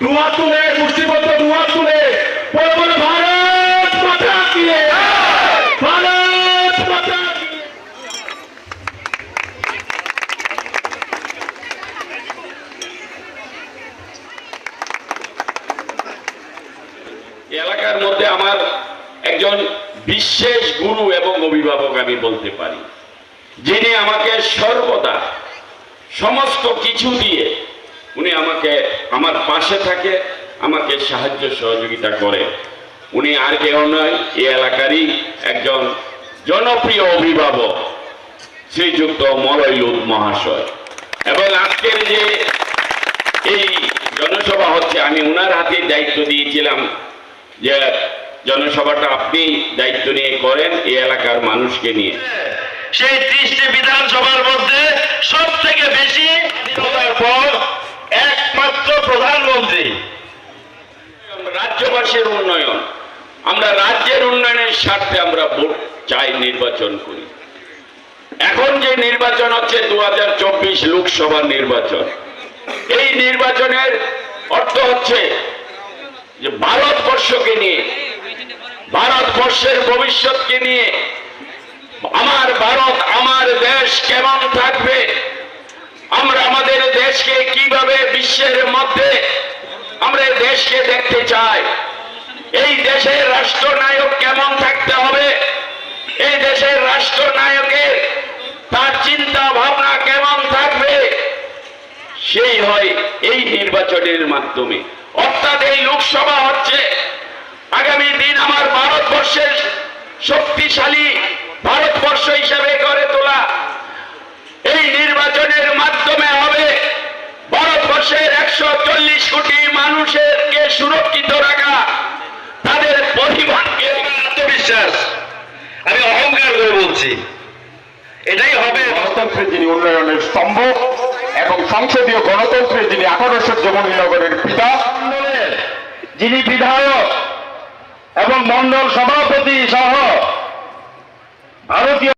দুয়া তুলে মুষ্টিবদ্ধ দুয়া তুলে বড় বড় ভারত মাতা কি ভারত মাতা কি। এলাকার মধ্যে আমার একজন বিশেষ গুরু এবং অভিভাবক আমি বলতে পারি, যিনি আমাকে সর্বদা সমস্ত কিছু দিয়ে উনি আমাকে আমার পাশে থাকে, আমাকে সাহায্য সহযোগিতা করে। উনি আর কেউ নয়, এই এলাকারই একজন জনপ্রিয় অভিভাবক শ্রীযুক্ত মলয় মহাশয়। এবং আজকের যে এই জনসভা হচ্ছে, আমি উনার হাতে দায়িত্ব দিয়েছিলাম যে জনসভাটা আপনি দায়িত্ব নিয়ে করেন এই এলাকার মানুষকে নিয়ে। সেই 30টি বিধানসভার মধ্যে সব থেকে বেশি পর একমাত্র প্রধানমন্ত্রী। রাজ্যবাসীর উন্নয়ন, আমরা রাজ্যের উন্নয়নের স্বার্থে আমরা ভোট চাই, নির্বাচন করি। এখন যে নির্বাচন হচ্ছে 2024 লোকসভা নির্বাচন, এই নির্বাচনের অর্থ হচ্ছে যে ভারতবর্ষকে নিয়ে, ভারতবর্ষের ভবিষ্যৎকে নিয়ে, আমার ভারত আমার দেশ কেমন থাকবে, আমরা আমাদের দেশকে কিভাবে বিশ্বের মধ্যে আমরা দেশকে দেখতে চাই, এই দেশের রাষ্ট্রনায়ক কেমন থাকতে হবে, এই দেশের রাষ্ট্রনায়কের তার চিন্তা ভাবনা কেমন থাকবে, সেই হয় এই নির্বাচনের মাধ্যমে। অর্থাৎ এই লোকসভা হচ্ছে আগামী দিন আমার ভারতবর্ষের শক্তিশালী ভারতবর্ষ হিসেবে গড়ে তোলা। এই নির্বাচনের মাধ্যমে হবে ভারতবর্ষের 140 কোটি মানুষকে সুরক্ষিত রাখা, তাদের পরিবারকে। আত্মবিশ্বাস, আমি অহংকার করে বলছি, এটাই হবে গণতন্ত্রের যিনি উন্নয়নের স্তম্ভ এবং সংসদীয় গণতন্ত্রের যিনি 1800 জমনীনগরের পিতা, যিনি বিধায়ক এবং মন্ডল সভাপতি সহ ভারতীয়